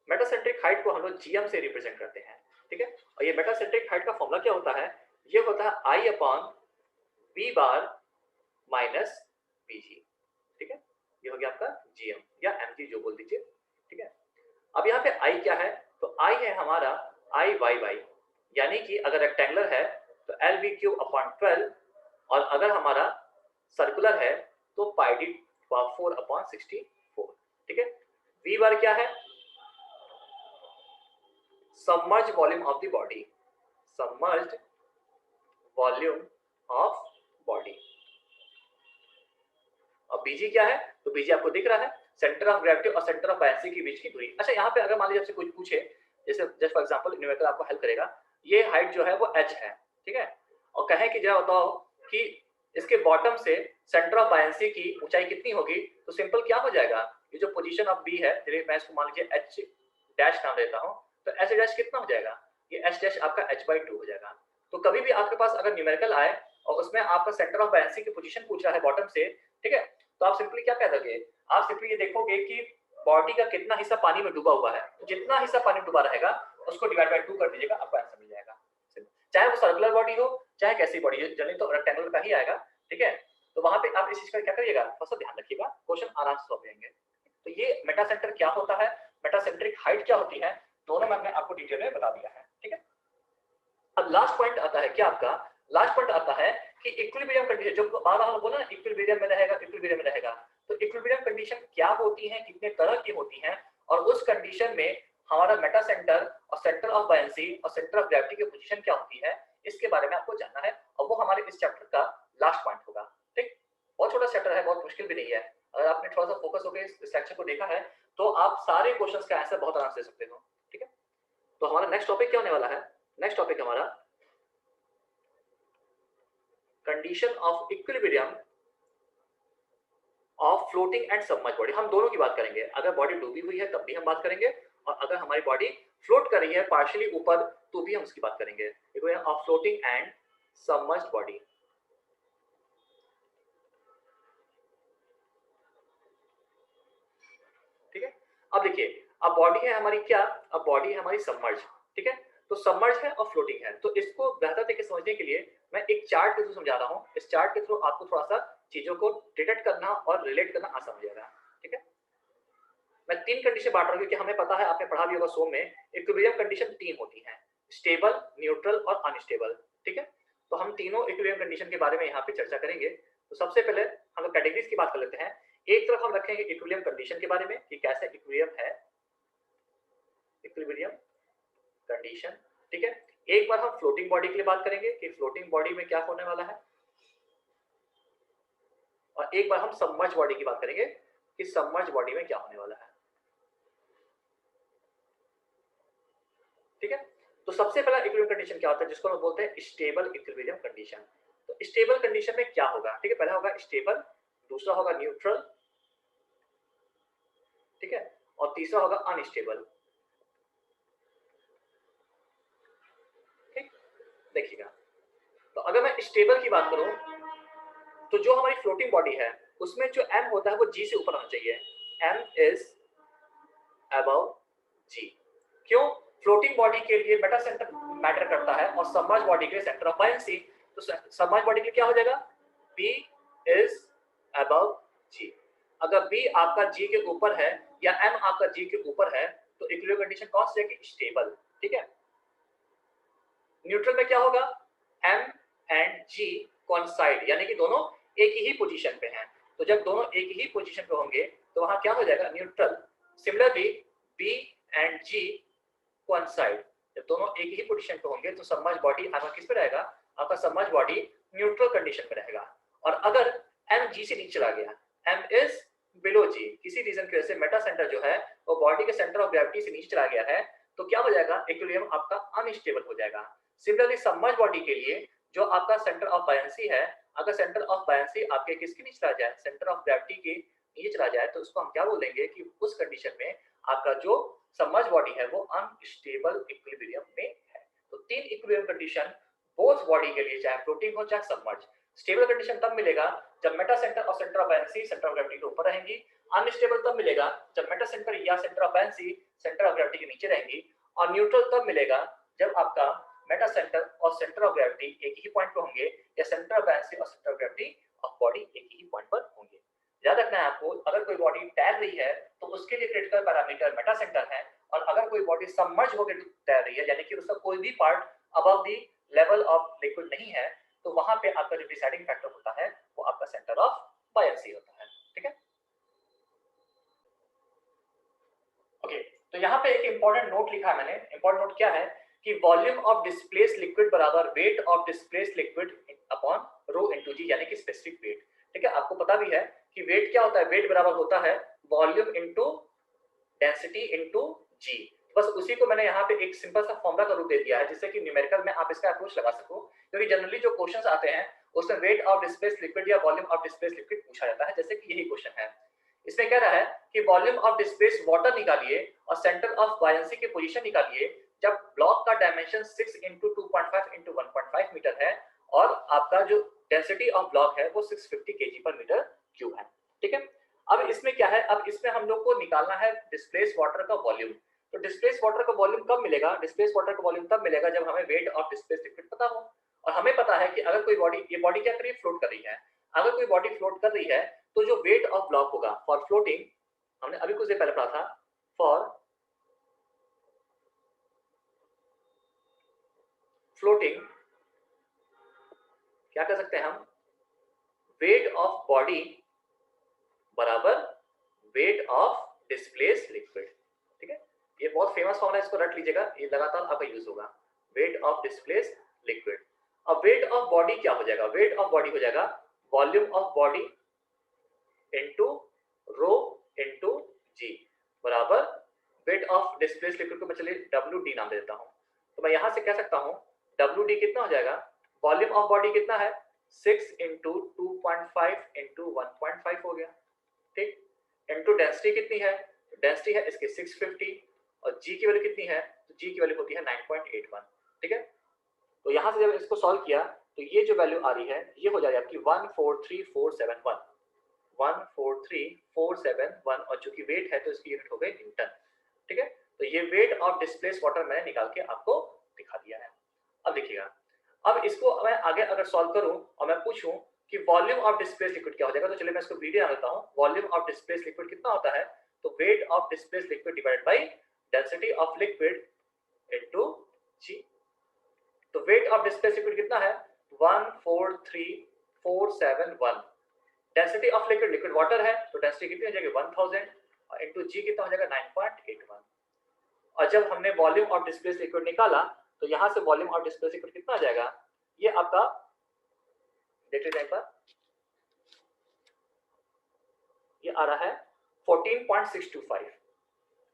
S1: metacentric height को हम लोग जीएम से रिप्रेजेंट करते हैं, ठीक है। और ये मेटासेंट्रिक हाइट का फॉर्मूला क्या होता है, ये होता है आई अपॉन बी बार माइनस बीजी, ठीक है। ये हो गया आपका जीएम या एमजी जो बोल दीजिए, ठीक है। अब यहाँ पे आई क्या है, तो आई है हमारा आई वाई वाई, यानी कि अगर रेक्टेंगुलर है तो एल बी क्यूब अपॉन 12, और अगर हमारा सर्कुलर है तो पाई डी 4 अपॉन 64, ठीक है। वी बार क्या है, submerged volume of the body, submerged volume of body। अब बीजी क्या है, तो बीजी आपको दिख रहा है सेंटर ऑफ ग्रेविटी और सेंटर ऑफ बायएंसी के बीच की दूरी। अच्छा, यहाँ पे अगर मान लीजिए आपसे कुछ पूछे, जैसे जस्ट फॉर एग्जांपल न्यूमेरिकल आपको हेल्प करेगा, ये हाइट जो है वो h है, ठीक है, और कहें कि जरा बताओ कि इसके बॉटम से सेंटर ऑफ बायएंसी की ऊंचाई कितनी होगी, तो सिंपल क्या हो जाएगा, ये जो पोजीशन ऑफ बी है, चलिए मैं इसको मान लीजिए h डैश नाम देता हूँ, तो एच डैश कितना हो जाएगा, ये एच डैश आपका h/2 हो जाएगा। तो कभी भी आपके पास अगर न्यूमेरिकल आए और उसमें आपका सेंटर ऑफ बायएंसी की पोजीशन पूछ रहा है बॉटम से, ठीक है, तो आप सिंपली क्या कह दोगे, आप सिंपली ये देखोगे कि बॉडी का कितना हिस्सा पानी में डूबा हुआ है, तो जितना हिस्सा पानी में डूबा रहेगा उसको डिवाइड बाय 2 कर दीजिएगा, आपको आंसर मिल जाएगा। चाहे वो सर्कुलर बॉडी हो चाहे कैसी बॉडी हो, जनरली तो रेक्टेंगुलर का ही आएगा, ठीक है। तो वहां पे आप इस चीज का क्या करिएगा, थोड़ा सा ध्यान रखिएगा, क्वेश्चन आराम से सॉल्व होंगे। तो ये मेटा सेंटर क्या होता है, मेटासेंट्रिक हाइट क्या होती है, दोनों मैंने आपको डिटेल में बता दिया है, ठीक है। अब लास्ट पॉइंट आता है क्या आपका, लास्ट पॉइंट आता है कि इक्विलिब्रियम कंडीशन, जो बार बार बोला ना इक्विलिब्रियम में रहेगा, इक्विलिब्रियम में रहेगा, तो इक्विलिब्रियम कंडीशन क्या होती है, कितने तरह की होती हैं, और उस कंडीशन में हमारा मेटा सेंटर और सेंटर ऑफ बायएंसी और सेंटर ऑफ ग्रेविटी की पोजीशन क्या होती है, इसके बारे में आपको जानना है, और वो हमारे इस चैप्टर का लास्ट पॉइंट होगा। ठीक, बहुत छोटा चैप्टर है, बहुत मुश्किल भी नहीं है, अगर आपने थोड़ा सा फोकस होकर इस लेक्चर को देखा है तो आप सारे क्वेश्चंस का आंसर बहुत आराम से दे सकते हो, ठीक है। तो हमारा नेक्स्ट टॉपिक क्या होने वाला है, नेक्स्ट टॉपिक हमारा condition of equilibrium of floating and submerged body. हम दोनों की बात करेंगे, अगर बॉडी डूबी हुई है तब भी हम बात करेंगे, और अगर हमारी बॉडी फ्लोट कर रही है पार्शियली ऊपर तो भी हम उसकी बात करेंगे, equilibrium of floating and submerged body. ठीक है, अब देखिए, अब बॉडी है हमारी क्या, अब बॉडी है हमारी सबमर्ज, ठीक है। तो सबमर्ज है और फ्लोटिंग है, तो इसको बेहतर तरीके से समझने के लिए मैं एक चार्ट के थ्रू समझा रहा हूं, इस चार्ट के थ्रू आपको थोड़ा सा चीजों को डिटेक्ट करना और रिलेट करना आसान हो जाएगा, ठीक है। मैं 3 कंडीशन बांट रहा हूं क्योंकि हमें पता है, आपने पढ़ा भी होगा सोम में, इक्विलिब्रियम कंडीशन 3 होती हैं, स्टेबल, न्यूट्रल और अनस्टेबल, ठीक है। तो हम तीनों इक्विलिब्रियम कंडीशन के बारे में यहाँ पे चर्चा करेंगे। तो सबसे पहले हम लोग कैटेगरीज की बात कर लेते हैं। एक तरफ हम रखेंगे इक्विलिब्रियम कंडीशन के बारे में कि कैसे इक्विलिब्रियम है, इक्विलिब्रियम कंडीशन, ठीक है। एक बार हम फ्लोटिंग बॉडी के लिए बात करेंगे कि फ्लोटिंग बॉडी में क्या होने वाला है, और एक बार हम सबमर्ज बॉडी की बात करेंगे कि सबमर्ज बॉडी में क्या होने वाला है, ठीक है। तो सबसे पहला इक्विलिब्रियम कंडीशन क्या होता है, जिसको हम बोलते हैं स्टेबल इक्विलिब्रियम कंडीशन। तो स्टेबल कंडीशन में क्या होगा, ठीक है, पहला होगा स्टेबल, दूसरा होगा न्यूट्रल, ठीक है, और तीसरा होगा अनस्टेबल। ठीक, देखिएगा, तो अगर मैं स्टेबल की बात करूं तो जो हमारी फ्लोटिंग बॉडी है उसमें जो m होता है वो g से ऊपर होना चाहिए, m इज अबव g। क्यों? फ्लोटिंग बॉडी के लिए मेटा सेंटर मैटर करता है और सबमर्ज बॉडी के लिए सेंटर ऑफ बायंसी। तो सबमर्ज बॉडी के लिए क्या हो जाएगा, b इज अबव g। अगर b आपका g के ऊपर है या m आपका g के ऊपर है तो इक्विलिब्रियम कंडीशन कौन सी है, स्टेबल। ठीक है, न्यूट्रल में क्या होगा, m एंड g कोइंसाइड, यानी कि दोनों एक ही पोजीशन पे हैं। तो जब दोनों एक ही पोजीशन पे होंगे तो वहां क्या हो जाएगा, neutral. Similarly b and g coincide, जब दोनों एक ही पोजीशन पे होंगे तो सबमर्ज बॉडी आपका किस पे रहेगा, आपका सबमर्ज बॉडी न्यूट्रल कंडीशन पे रहेगा। और अगर m g से नीचे चला गया, m इज बिलो g, किसी रीजन की वजह से मेटा सेंटर जो है वो बॉडी के सेंटर ऑफ ग्रेविटी से नीचे चला गया है, तो क्या हो जाएगा, इक्विलिब्रियम आपका अनस्टेबल हो जाएगा। सिमिलरली सबमर्ज बॉडी के लिए जो आपका सेंटर ऑफ बायंसी है, अगर सेंटर ऑफ बायंसी आपके किसके नीचे चला जाए, सेंटर ऑफ ग्रेविटी के नीचे चला जाए, तो उसको हम क्या बोलेंगे कि उस कंडीशन में आपका जो सबमर्ज बॉडी है वो अनस्टेबल इक्विलिब्रियम में है। तो तीन इक्विलिब्रियम कंडीशन बोथ बॉडी के लिए, चाहे फ्लोटिंग हो चाहे सबमर्ज। स्टेबल कंडीशन तब मिलेगा जब मेटा सेंटर और centre of buoyancy centre of gravity के ऊपर रहेंगी। अनस्टेबल तब मिलेगा जब मेटा सेंटर या centre of buoyancy centre of gravity के नीचे रहेंगी। और न्यूट्रल तब मिलेगा जब आपका मेटा सेंटर और सेंटर ऑफ ग्रेविटी एक ही पॉइंट पर होंगे या सेंटर ऑफ बायंसी और centre of gravity of body एक ही पॉइंट पर होंगे। याद रखना है आपको, अगर कोई बॉडी तैर रही है तो उसके लिए क्रिटिकल पैरामीटर मेटा सेंटर है, और अगर कोई बॉडी सबमर्ज होकर तैर रही है यानी कि उसका कोई भी part above the level of liquid नहीं है, तो वहां पे आपका जो डिसाइडिंग फैक्टर होता है वो आपका सेंटर ऑफ बायंसी होता है। ठीक है, ओके, तो यहाँ पे एक इंपॉर्टेंट नोट लिखा है मैंने। इंपॉर्टेंट नोट क्या है कि वॉल्यूम ऑफ डिस्प्लेस्ड लिक्विड बराबर weight of displaced liquid upon rho into g, यानी कि स्पेसिफिक वेट। ठीक है, आपको पता भी है कि वेट क्या होता है, वेट बराबर होता है वॉल्यूम इनटू डेंसिटी इनटू जी। बस उसी को मैंने यहाँ पे एक सिंपल सा फॉर्मूला का रूप दे दिया है जिससे कि न्यूमेरिकल में आप इसका अप्रोच लगा सको, क्योंकि जनरली जो क्वेश्चंस आते हैं उसमें वेट ऑफ डिस्प्लेस्ड लिक्विड या वॉल्यूम ऑफ डिस्प्लेस्ड लिक्विड पूछा जाता है, जैसे कि यही क्वेश्चन है। इसमें कह रहा है कि वॉल्यूम ऑफ डिस्प्लेस्ड वाटर निकालिए और सेंटर ऑफ बायंसी की पोजीशन निकालिए जब ब्लॉक का डायमेंशन 6 into 2.5 into 1.5 मीटर है और आपका जो डेंसिटी ऑफ ब्लॉक है वो 650 kg पर मीटर क्यूब है। ठीक है, अब इसमें क्या है, अब इसमें हम लोग को निकालना है डिस्प्लेस वाटर का वॉल्यूम। तो डिस्प्लेस वाटर का वॉल्यूम कब मिलेगा, डिस्प्लेस वाटर का वॉल्यूम तब मिलेगा जब हमें वेट ऑफ डिस्प्लेस लिक्विड पता हो। और हमें पता है कि अगर कोई बॉडी, ये बॉडी क्या कर रही है, फ्लोट कर रही है। अगर कोई बॉडी फ्लोट कर रही है तो जो वेट ऑफ ब्लॉक होगा फॉर फ्लोटिंग, हमने अभी कुछ देर पहले पढ़ा था, फॉर फ्लोटिंग क्या कर सकते हैं हम, वेट ऑफ बॉडी बराबर वेट ऑफ डिस्प्लेस्ड लिक्विड। ठीक है, ये बहुत फेमस फॉर्मूला है, इसको रट लीजिएगा, ये लगातार आपका यूज होगा, वेट ऑफ डिस्प्लेस्ड लिक्विड। अब वेट ऑफ बॉडी क्या हो जाएगा, वेट ऑफ बॉडी हो जाएगा volume of body into rho into g बराबर वेट ऑफ डिस्प्लेस्ड लिक्विड को मैं चलिए WD नाम दे देता हूं। तो मैं यहां से कह सकता हूं WD कितना हो जाएगा, वॉल्यूम ऑफ बॉडी कितना है, 6 into 2.5 into 1.5 हो गया। ठीक, इनटू डेंसिटी कितनी है, डेंसिटी है इसकी 650 और जी की वैल्यू कितनी है, तो जी की वैल्यू होती है 9.81। ठीक है, तो यहां से जब इसको सॉल्व किया तो ये जो वैल्यू आ रही है ये हो जाएगी आपकी 143471, 143471, और चूंकि वेट है तो इसकी यूनिट हो गई न्यूटन। ठीक है, तो ये वेट ऑफ डिस्प्लेस वाटर मैंने निकाल के आपको दिखा दिया है। अब देखिएगा, अब इसको मैं आगे अगर सॉल्व करूं और मैं पूछूं कि वॉल्यूम ऑफ डिस्प्लेस लिक्विड क्या हो जाएगा, तो चलिए मैं इसको वीडियो देता हूं। वॉल्यूम ऑफ डिस्प्लेस लिक्विड कितना होता है, तो weight of displace liquid divided by density of liquid into g. तो वेट ऑफ डिस्प्लेस लिक्विड कितना है, 143471। Density of liquid, liquid water है तो डेंसिटी कितनी हो जाएगी 1000 और इनटू जी कितना हो जाएगा 9.81। और जब हमने वॉल्यूम ऑफ डिस्प्लेस लिक्विड निकाला तो यहां से वॉल्यूम ऑफ डिस्प्लेस लिक्विड कितना आ जाएगा, ये आपका देख लीजिए एक बार, ये आ रहा है 14.625,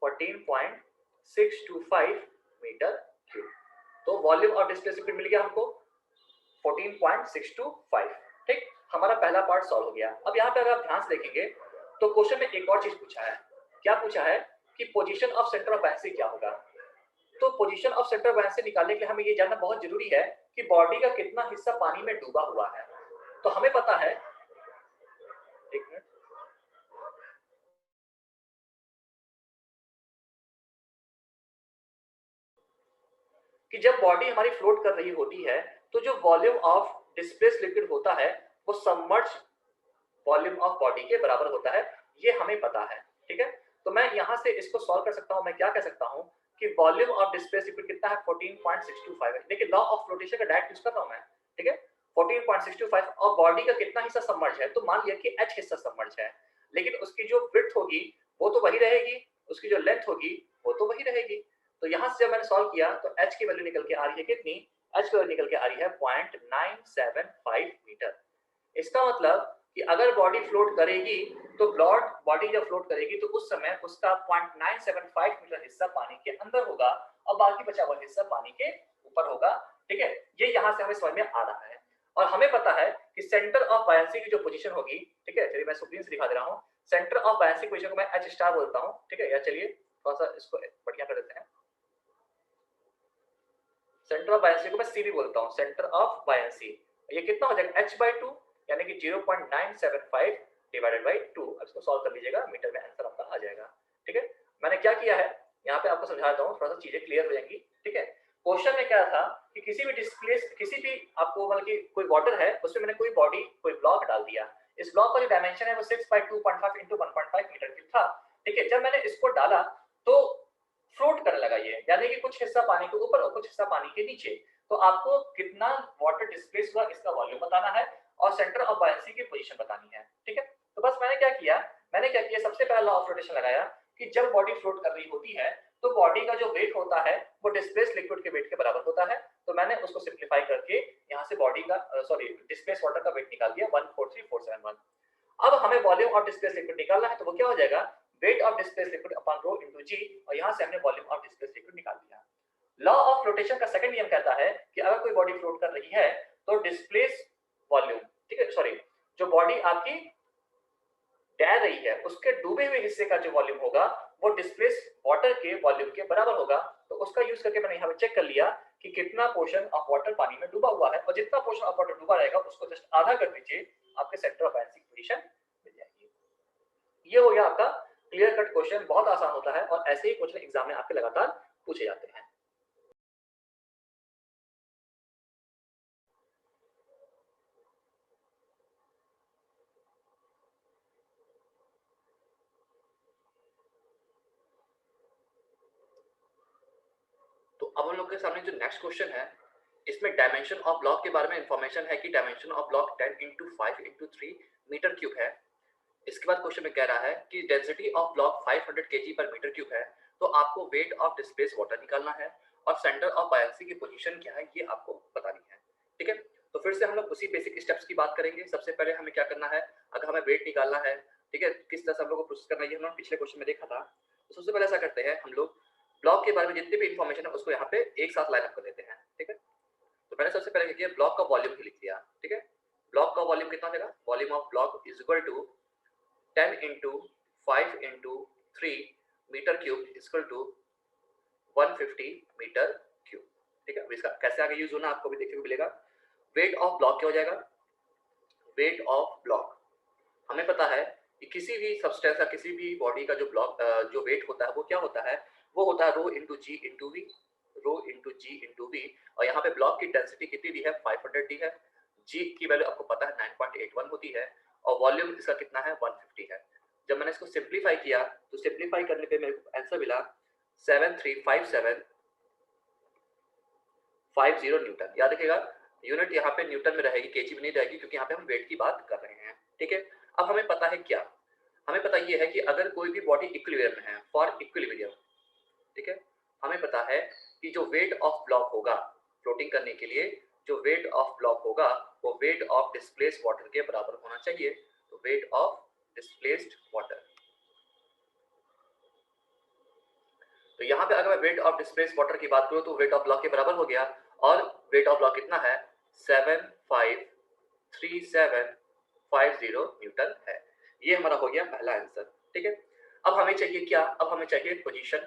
S1: 14.625 मीटर क्यूब। तो वॉल्यूम ऑफ डिस्प्लेस लिक्विड मिल गया हमको 14.625। ठीक, हमारा पहला पार्ट सॉल्व हो गया। अब यहाँ पे अगर आप ध्यान से देखेंगे तो क्वेश्चन में एक और चीज पूछा है क्या पूछा है कि position of centre of buoyancy क्या होगा। तो position of centre of buoyancy निकालने के लिए हमें ये जानना बहुत जरूरी है कि बॉडी का कितना हिस्सा पानी में डूबा हुआ है। तो हमें पता है, एक मिनट, कि जब बॉडी हमारी फ्लोट कर रही होती है तो जो वॉल्यूम ऑफ डिस्प्लेस लिक्विड होता है वो सबमर्ज वॉल्यूम ऑफ बॉडी के बराबर होता है, ये हमें पता है। ठीक है, तो मैं यहां से इसको सॉल्व कर सकता हूं। मैं क्या कह सकता हूं कि वॉल्यूम ऑफ डिस्प्लेस लिक्विड कितना है, 14.625 है। देखिए लॉ ऑफ फ्लोटेशन का डायरेक्ट यूज कर रहा हूं मैं। ठीक है, 14.625 और बॉडी का कितना हिस्सा सबमर्ज है, तो मान लिया कि h हिस्सा सबमर्ज है, लेकिन उसकी जो विड्थ होगी वो तो वही रहेगी, उसकी जो लेंथ होगी वो तो वही रहेगी। तो यहां से जब मैंने सॉल्व किया तो h की वैल्यू निकल के आ रही है कितनी, h की वैल्यू निकल के आ रही है 0.975 मीटर। इसका मतलब कि अगर बॉडी फ्लोट करेगी तो बॉडी जब फ्लोट करेगी तो उस समय उसका 0.975 मीटर हिस्सा पानी के अंदर होगा और बाकी बचा हुआ हिस्सा पानी के ऊपर होगा। ठीक है, ये यहां से हमें समझ में आ रहा है। और हमें पता है कि सेंटर ऑफ बायंसी की जो पोजीशन होगी, ठीक है, चलिए मैं स्क्रीन से दिखा दे रहा हूं। सेंटर ऑफ बायंसी पोजीशन को मैं एच स्टार बोलता हूं। ठीक है, या चलिए थोड़ा सा इसको बढ़िया कर देते हैं, सेंटर ऑफ बायंसी को मैं सी भी बोलता हूं, सेंटर ऑफ बायंसी। ये कितना हो जाएगा, h/2 यानी कि 0.975 डिवाइडेड बाई 2। अब इसको सॉल्व कर लीजिएगा, मीटर में आंसर आपका आ जाएगा। ठीक है, मैंने क्या किया है यहाँ पे आपको समझाता हूँ, थोड़ा सा चीजें क्लियर हो जाएंगी। ठीक है, क्वेश्चन में क्या था कि किसी भी डिस्प्लेस, किसी भी आपको मतलब कि कोई वाटर है उसमें मैंने कोई बॉडी, कोई ब्लॉक डाल दिया। इस ब्लॉक का जो डायमेंशन है वो 6/2.5 इंटू 1.5 मीटर क्यूब था। ठीक है, जब मैंने इसको डाला तो फ्लोट करने लगा ये, यानी कि कुछ हिस्सा पानी के ऊपर और कुछ हिस्सा पानी के नीचे। तो आपको कितना वाटर डिस्प्लेस हुआ इसका वॉल्यूम बताना है और सेंटर ऑफ बायंसी की पोजीशन बतानी है। ठीक है, तो बस मैंने क्या किया, सबसे पहला लॉ ऑफ रोटेशन लगाया कि जब बॉडी फ्लोट कर रही होती है तो बॉडी का जो वेट होता है वो डिस्प्लेस लिक्विड के वेट के बराबर होता है। तो मैंने उसको सिंप्लीफाई करके यहाँ से बॉडी का डिस्प्लेस वाटर का वेट निकाल दिया 143471। अब हमें वॉल्यूम ऑफ डिस्प्लेस लिक्विड निकालना है, तो वो क्या हो जाएगा, weight of displace liquid upon rho into g, और यहां से हमने वॉल्यूम ऑफ डिस्प्लेस लिक्विड निकाल दिया। लॉ ऑफ फ्लोटेशन का सेकंड नियम कहता है कि अगर कोई बॉडी फ्लोट कर रही है तो डिस्प्लेस वॉल्यूम, ठीक है, सॉरी, जो बॉडी आपकी तैर रही है उसके डूबे हुए हिस्से का जो वॉल्यूम होगा वो डिस्प्लेस वाटर के वॉल्यूम के बराबर होगा। तो उसका यूज करके मैंने यहाँ पे चेक कर लिया कि कितना पोर्शन ऑफ वाटर पानी में डूबा हुआ है, और जितना पोर्शन ऑफ वाटर डूबा रहेगा उसको जस्ट आधा कर दीजिए, आपके सेंटर ऑफ बायंसी पोजीशन मिल जाएगी। ये हो गया आपका क्लियर कट क्वेश्चन, बहुत आसान होता है और ऐसे ही क्वेश्चन एग्जाम में आपके लगातार पूछे जाते हैं। तो अब हम लोग के सामने जो नेक्स्ट क्वेश्चन है इसमें डायमेंशन ऑफ ब्लॉक के बारे में इंफॉर्मेशन है कि dimension of block 10 into 5 into 3 meter cube है। इसके बाद क्वेश्चन में कह रहा है कि डेंसिटी ऑफ ब्लॉक 500 kg पर मीटर क्यूब है, तो आपको वेट ऑफ डिस्प्लेस वाटर निकालना है और सेंटर ऑफ बायंसी की पोजीशन क्या है ये आपको बतानी है। ठीक है, तो फिर से हम लोग उसी बेसिक स्टेप्स की बात करेंगे। सबसे पहले हमें क्या करना है, अगर हमें वेट निकालना है, ठीक है, किस तरह से हम लोग को प्रोसेस करना है ये हमने पिछले क्वेश्चन में देखा था। तो सबसे पहले ऐसा करते हैं, हम लोग ब्लॉक के बारे में जितनी भी इंफॉर्मेशन है उसको यहाँ पे एक साथ लाइन अप कर देते हैं। ठीक है, तो मैंने सबसे पहले क्या किया, ब्लॉक का वॉल्यूम लिख दिया। ठीक है, ब्लॉक का वॉल्यूम कितना देगा, volume of block is equal to 10 into 5 into 3 meter cube equal to 150 meter cube. ठीक है, इसका कैसे आगे यूज होना आपको भी देखने को मिलेगा। वेट ऑफ ब्लॉक क्या हो जाएगा, वेट ऑफ ब्लॉक हमें पता है कि किसी भी सब्सटेंस का, किसी भी बॉडी का जो ब्लॉक जो वेट होता है वो क्या होता है, वो होता है rho into g into V, rho into g into V. और यहाँ पे ब्लॉक की डेंसिटी कितनी दी है, 500 दी है, जी की वैल्यू आपको पता है 9.81 होती है और वॉल्यूम इसका कितना है 150 है। जब मैंने इसको सिंप्लीफाई किया तो सिंप्लीफाई करने पे मेरे को आंसर मिला 735750 न्यूटन। याद रखिएगा यूनिट यहाँ पे न्यूटन में रहेगी, केजी में नहीं रहेगी, क्योंकि यहाँ पे हम वेट की बात कर रहे हैं। ठीक है, अब हमें पता है क्या, हमें पता ये है कि अगर कोई भी बॉडी इक्विलिब्रियम में है, फॉर इक्विलिब्रियम, ठीक है, हमें पता है कि जो वेट ऑफ ब्लॉक होगा फ्लोटिंग करने के लिए, जो वेट ऑफ ब्लॉक होगा वो वेट ऑफ डिस्प्लेस्ड वाटर के बराबर होना चाहिए। तो वेट ऑफ डिस्प्लेस्ड वाटर, तो यहाँ पे अगर मैं वेट ऑफ डिस्प्लेस्ड वाटर की बात करूँ तो वेट ऑफ ब्लॉक के बराबर हो गया, और वेट ऑफ ब्लॉक कितना है 753750 न्यूटन है। ये हमारा हो गया पहला आंसर। ठीक है, अब हमें चाहिए क्या, अब हमें चाहिए पोजीशन,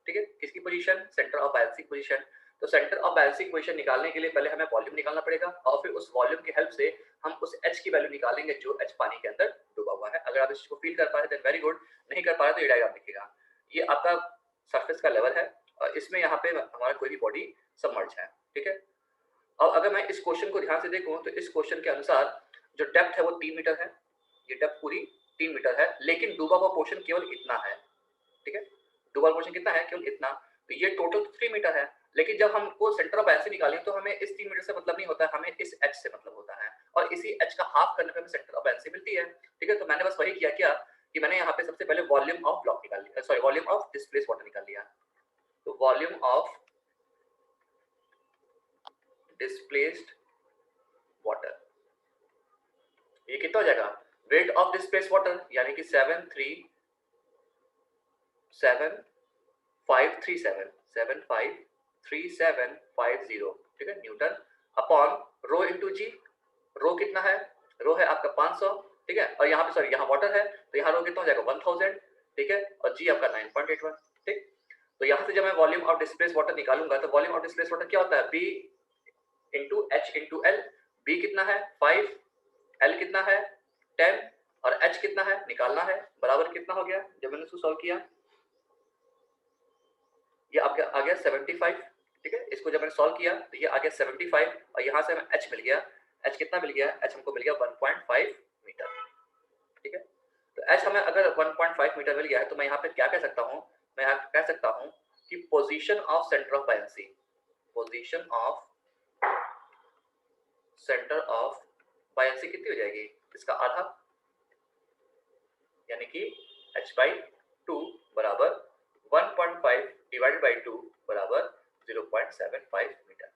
S1: ठीक है, किसकी position, centre of buoyancy position. तो सेंटर ऑफ बायनेंसी पोजीशन निकालने के लिए पहले हमें वॉल्यूम निकालना पड़ेगा और फिर उस वॉल्यूम की हेल्प से हम उस H की वैल्यू निकालेंगे जो H पानी के अंदर डूबा हुआ है। अगर आप इसको फील कर पा रहे हैं वेरी गुड, नहीं कर पा रहे तो ये डायग्राम देखिएगा। ये आपका सरफेस का लेवल है और इसमें यहाँ पे हमारा कोई भी बॉडी सबमर्ज है, ठीक है। और अगर मैं इस क्वेश्चन को ध्यान से देखूं तो इस क्वेश्चन के अनुसार जो डेप्थ है वो 3 मीटर है, ये डेप्थ पूरी 3 मीटर है, लेकिन डूबा हुआ पोर्शन केवल इतना है, ठीक है। डूबा हुआ पोर्शन कितना है, केवल इतना। तो ये टोटल 3 मीटर है, लेकिन जब हमको सेंटर ऑफ बायनेंसी निकालें तो हमें इस 3 मीटर से मतलब नहीं होता है, हमें इस H से मतलब होता है और इसी H का हाफ करने पे हमें सेंटर ऑफ बायनेंसी मिलती है, ठीक है। तो मैंने बस वही किया क्या कि मैंने यहाँ पे सबसे पहले वॉल्यूम ऑफ ब्लॉक निकाल लिया, sorry volume of displace water निकाल लिया। तो वॉल्यूम ऑफ डिस्प्लेस्ड वाटर ये कितना हो जाएगा, वेट ऑफ डिस्प्लेस्ड वाटर यानी कि 73750, ठीक है, न्यूटन अपॉन रो इंटू जी। रो कितना है, रो है आपका 500, ठीक है, और यहाँ पे सॉरी यहाँ वाटर है तो यहाँ रो कितना हो जाएगा 1000, ठीक है, और जी आपका 9.81, ठीक। तो यहाँ से जब मैं वॉल्यूम ऑफ डिस्प्लेस्ड वाटर निकालूंगा तो वॉल्यूम ऑफ डिस्प्लेस्ड वाटर क्या होता है, B into H into L. B कितना है 5, एल कितना है 10 और एच कितना है निकालना है, बराबर कितना हो गया, जब मैंने इसको सॉल्व किया ये आपका आ गया 75, ठीक है। इसको जब मैंने सॉल्व किया तो ये आ गया 75 और यहाँ से हमें एच मिल गया, एच कितना मिल गया, एच हमको मिल गया 1.5 मीटर, ठीक है। तो एच हमें अगर 1.5 मीटर मिल गया है तो मैं यहाँ पे क्या कह सकता हूँ, मैं यहाँ कह सकता हूँ कि position of centre of buoyancy, position of centre of buoyancy कितनी हो जाएगी, इसका आधा यानी कि h/2 बराबर 1.5 डिवाइडेड बाई 2 बराबर 0.75 मीटर।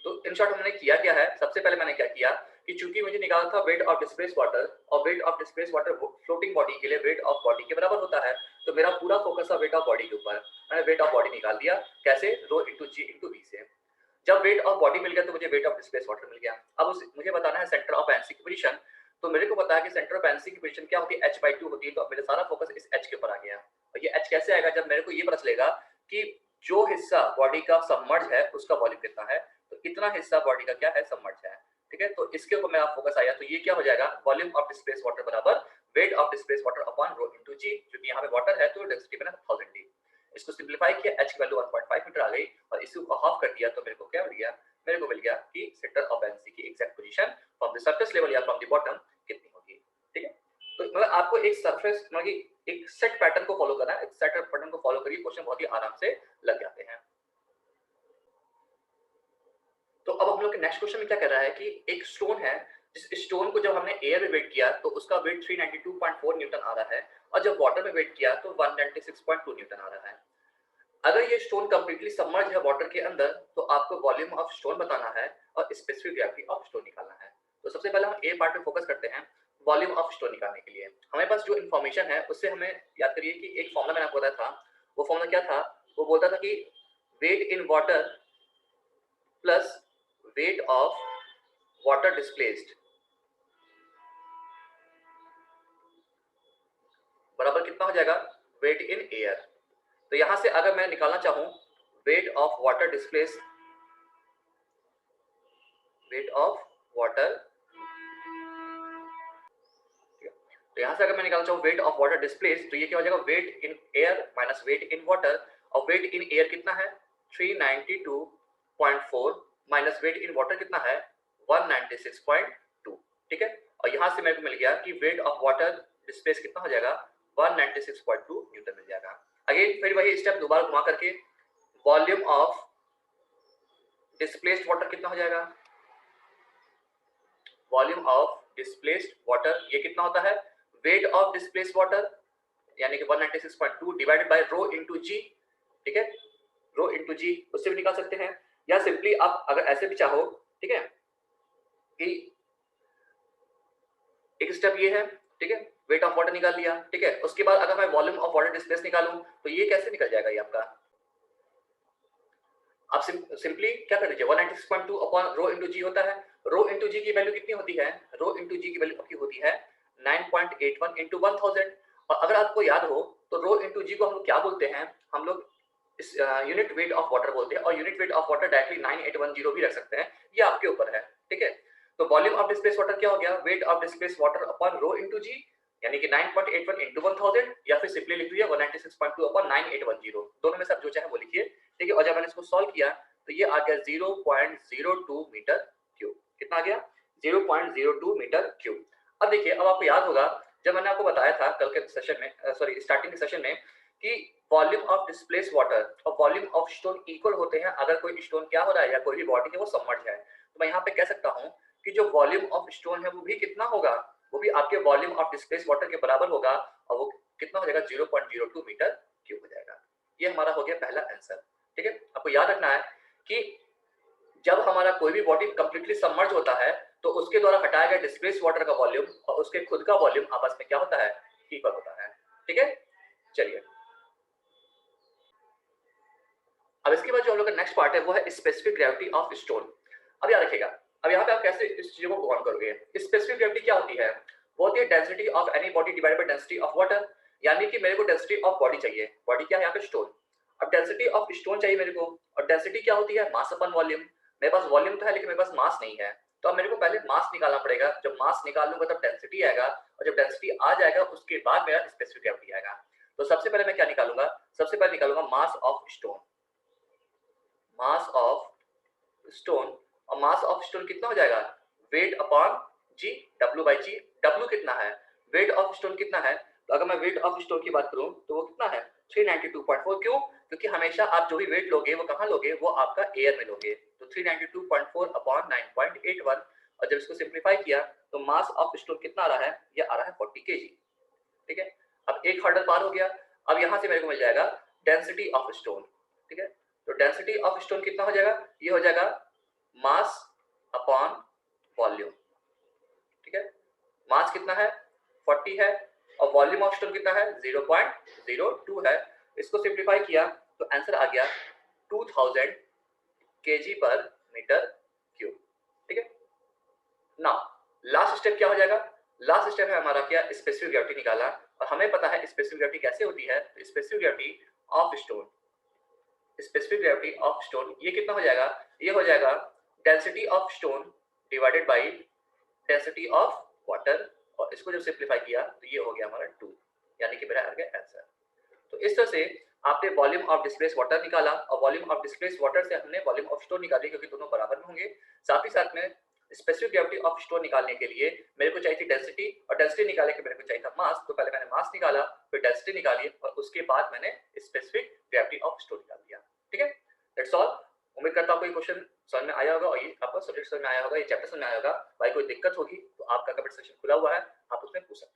S1: तो इन शॉर्ट हमने किया क्या है, सबसे पहले मैंने क्या किया कि चूंकि मुझे निकालना था वेट ऑफ डिस्प्लेस वाटर और wait of displace water floating body के लिए वेट ऑफ बॉडी के बराबर होता है, तो मेरा पूरा फोकस था वेट ऑफ बॉडी के ऊपर। मैंने वेट ऑफ बॉडी निकाल दिया, कैसे, रो इंटू जी इंटू वी से। जब वेट ऑफ बॉडी मिल गया तो मुझे वेट ऑफ डिस्प्लेस वाटर मिल गया। अब मुझे बताना है सेंटर ऑफ बायनेंसी की पोजीशन। तो मेरे को पता है कि सेंटर ऑफ बायनेंसी की पोजीशन क्या होती है, h/2 होती है, तो मेरा सारा फोकस इस h के ऊपर आ गया। और ये h कैसे आएगा, जब मेरे को ये पता चलेगा कि जो हिस्सा बॉडी का सबमर्ज है उसका वॉल्यूम कितना है, तो इतना हिस्सा बॉडी का क्या है, सबमर्ज है, ठीक है। तो इसके ऊपर मेरा फोकस आया, तो ये क्या हो जाएगा, वॉल्यूम ऑफ डिस्प्लेस वाटर बराबर weight of displace water upon rho into g, क्योंकि यहाँ पे वाटर है तो डेंसिटी मैंने 1000 ली। इसको सिंप्लीफाई किया, h की वैल्यू 1.5 मीटर आ गई और इसको हाफ कर दिया तो मेरे को क्या मिल गया, मेरे को मिल गया कि सेंटर ऑफ बायनेंसी की exact position from the surface level या फ्रॉम द बॉटम कितनी होगी, ठीक है। तो मतलब आपको एक सरफेस मतलब एक सेट पैटर्न को फॉलो करना है, एक सेट पैटर्न को फॉलो करिए, क्वेश्चन बहुत ही आराम से लग जाते हैं। तो अब हम लोग के नेक्स्ट क्वेश्चन में क्या कर रहा है कि एक स्टोन है, जिस स्टोन को जब हमने एयर में वेट किया तो उसका वेट 392.4 न्यूटन आ रहा है और जब वाटर में वेट किया तो 196.2 न्यूटन आ रहा है। अगर ये स्टोन कंप्लीटली सबमर्ज है वाटर के अंदर तो आपको वॉल्यूम ऑफ स्टोन बताना है और स्पेसिफिक ग्रेविटी ऑफ स्टोन निकालना है। तो सबसे पहले हम ए पार्ट पे फोकस करते हैं। वॉल्यूम ऑफ स्टोन निकालने के लिए हमारे पास जो इन्फॉर्मेशन है उससे हमें याद करिए कि एक फॉर्मूला मैंने आपको बताया था, वो फॉर्मूला क्या था, वो बोलता था कि weight in water plus weight of water displaced बराबर कितना हो जाएगा, वेट इन एयर। तो यहां से अगर मैं निकालना चाहूं wait of water displaced, wait of water, तो यहां से अगर मैं निकालना चाहूं वेट ऑफ वाटर डिस्प्लेस्ड तो ये क्या हो जाएगा, weight in air minus weight in water. और वेट इन एयर कितना है 392.4 माइनस वेट इन वाटर कितना है 196.2, ठीक है। और यहां से मेरे को मिल गया कि वेट ऑफ वाटर डिस्प्लेस कितना हो जाएगा 196.2 न्यूटन मिल जाएगा। अगेन फिर वही स्टेप दोबारा घुमा करके वॉल्यूम ऑफ डिस्प्लेस्ड वाटर कितना हो जाएगा, वॉल्यूम ऑफ डिस्प्लेस्ड वाटर ये कितना होता है, वेट ऑफ डिस्प्लेस्ड वाटर यानी कि 196.2 डिवाइडेड बाय रो इनटू जी, ठीक है, रो इनटू जी, उससे भी निकाल सकते हैं या सिंपली आप अगर ऐसे भी चाहो, ठीक है, कि एक स्टेप ये है, ठीक है, वेट ऑफ वाटर निकाल लिया, ठीक है, उसके बाद अगर मैं वॉल्यूम ऑफ वाटर डिस्प्लेस निकालूं तो ये कैसे निकल जाएगा, ये आपका आप सिंपली क्या कर लीजिए 196.2 अपॉन रो इंटू जी होता है। रो इंटू जी की वैल्यू कितनी होती है, रो इंटू जी की वैल्यू आपकी होती है 9.81 इंटू 1000। और अगर आपको याद हो तो रो इंटू जी को हम लोग क्या बोलते हैं, हम लोग इस यूनिट वेट ऑफ वाटर बोलते हैं, और unit weight of water directly 9810 भी रख सकते हैं, ये आपके ऊपर है, ठीक है। तो वॉल्यूम ऑफ डिस्प्लेस वाटर क्या हो गया, weight of displace water upon rho into g, यानी कि 9.81 इंटू 1000, या फिर सिंपली लिख लीजिए 196.2 अपॉन 9810, दोनों में से आप जो चाहे वो लिखिए, ठीक है। और जब मैंने इसको सॉल्व किया तो ये आ गया 0.02 मीटर क्यूब। कितना आ गया, 0.02 मीटर क्यूब। अब देखिए, अब आपको याद होगा जब मैंने आपको बताया था कल के सेशन में, सॉरी स्टार्टिंग के सेशन में, कि वॉल्यूम ऑफ डिस्प्लेस वाटर और वॉल्यूम ऑफ स्टोन इक्वल होते हैं अगर कोई स्टोन क्या हो रहा है, या कोई भी बॉडी है वो सबमर्ज है। तो मैं यहाँ पे कह सकता हूँ कि जो वॉल्यूम ऑफ स्टोन है वो भी कितना होगा, वो भी आपके वॉल्यूम ऑफ डिस्प्लेस वाटर के बराबर होगा, और वो कितना हो जाएगा, 0.02 मीटर क्यूब हो जाएगा। ये हमारा हो गया पहला आंसर, ठीक है। आपको याद रखना है कि जब हमारा कोई भी बॉडी कंप्लीटली सबमर्ज होता है तो उसके द्वारा हटाया गया डिस्प्लेस वाटर का वॉल्यूम और उसके खुद का वॉल्यूम आपस में क्या होता है, इक्वल होता है, ठीक है। चलिए, अब इसके बाद जो हम लोग का नेक्स्ट पार्ट है वो है स्पेसिफिक ग्रेविटी ऑफ स्टोन। अब याद रखिएगा, अब यहाँ पे आप कैसे इस चीजों को गो ऑन करोगे। स्पेसिफिक ग्रेविटी क्या होती है, वो होती है density of any body divided by density of water. यानी कि मेरे को डेंसिटी ऑफ बॉडी चाहिए, बॉडी क्या है यहाँ पे, स्टोन। अब डेंसिटी ऑफ स्टोन चाहिए मेरे को, और डेंसिटी क्या होती है, मास अपन वॉल्यूम। मेरे पास वॉल्यूम तो है लेकिन मेरे पास मास नहीं है, तो अब मेरे को पहले मास निकालना पड़ेगा। जब मास निकाल लूंगा तब डेंसिटी आएगा, और जब डेंसिटी आ जाएगा उसके बाद मेरा स्पेसिफिक ग्रेविटी आएगा। तो सबसे पहले मैं क्या निकालूंगा, सबसे पहले निकालूंगा mass of stone, mass of stone. और मास ऑफ स्टोन कितना हो जाएगा, weight upon G, W by G. W कितना है, वेट ऑफ स्टोन कितना है, तो अगर मैं वेट ऑफ स्टोन की बात करूं तो वो कितना है, 392.4। क्यों, क्योंकि हमेशा आप जो भी वेट लोगे वो कहाँ लोगे, वो आपका एयर में लोगे। तो 392.4 अपॉन 9.81, और जब इसको सिंप्लीफाई किया तो मास ऑफ स्टोन कितना आ रहा है, ये आ रहा है 40 kg, ठीक है। अब एक हर्डल पार हो गया, अब यहाँ से मेरे को मिल जाएगा डेंसिटी ऑफ स्टोन, ठीक है। तो डेंसिटी ऑफ स्टोन कितना हो जाएगा, ये हो जाएगा मास अपॉन वॉल्यूम, ठीक है। मास कितना है, 40 है, और वॉल्यूम ऑफ स्टोन कितना है, 0.02 है। इसको सिंप्लीफाई किया तो आंसर आ गया 2000 kg पर मीटर क्यूब, ठीक है। नाउ लास्ट स्टेप क्या हो जाएगा, लास्ट स्टेप है हमारा क्या, स्पेसिफिक ग्रेविटी निकाला। और हमें पता है स्पेसिफिक ग्रेविटी कैसे होती है, specific gravity of stone, specific gravity of stone ये कितना हो जाएगा, ये हो जाएगा density of stone divided by density of water, और इसको जब सिंप्लीफाई किया तो ये हो गया हमारा 2, यानी कि मेरा आ गया आंसर। तो इस तरह से आपने वॉल्यूम ऑफ डिस्प्लेस वाटर निकाला, और वॉल्यूम ऑफ डिस्प्लेस वाटर से हमने वॉल्यूम ऑफ स्टोन निकाली, क्योंकि दोनों बराबर में होंगे। साथ ही साथ में स्पेसिफिक ग्रेविटी ऑफ स्टोन निकालने के लिए मेरे को चाहिए थी डेंसिटी, और डेंसिटी निकालने के मेरे को चाहिए था मास। तो पहले मैंने मास निकाला, फिर डेंसिटी निकाली, और उसके बाद मैंने स्पेसिफिक ग्रेविटी ऑफ स्टोन निकाल दिया, ठीक है। That's all. उम्मीद करता हूँ कोई क्वेश्चन समझ में आया होगा, और ये आपका सब्जेक्ट समझ में आया होगा, ये चैप्टर समझ में आया होगा। भाई कोई दिक्कत होगी तो आपका कमेंट सेक्शन खुला हुआ है, आप उसमें पूछ सकते हैं।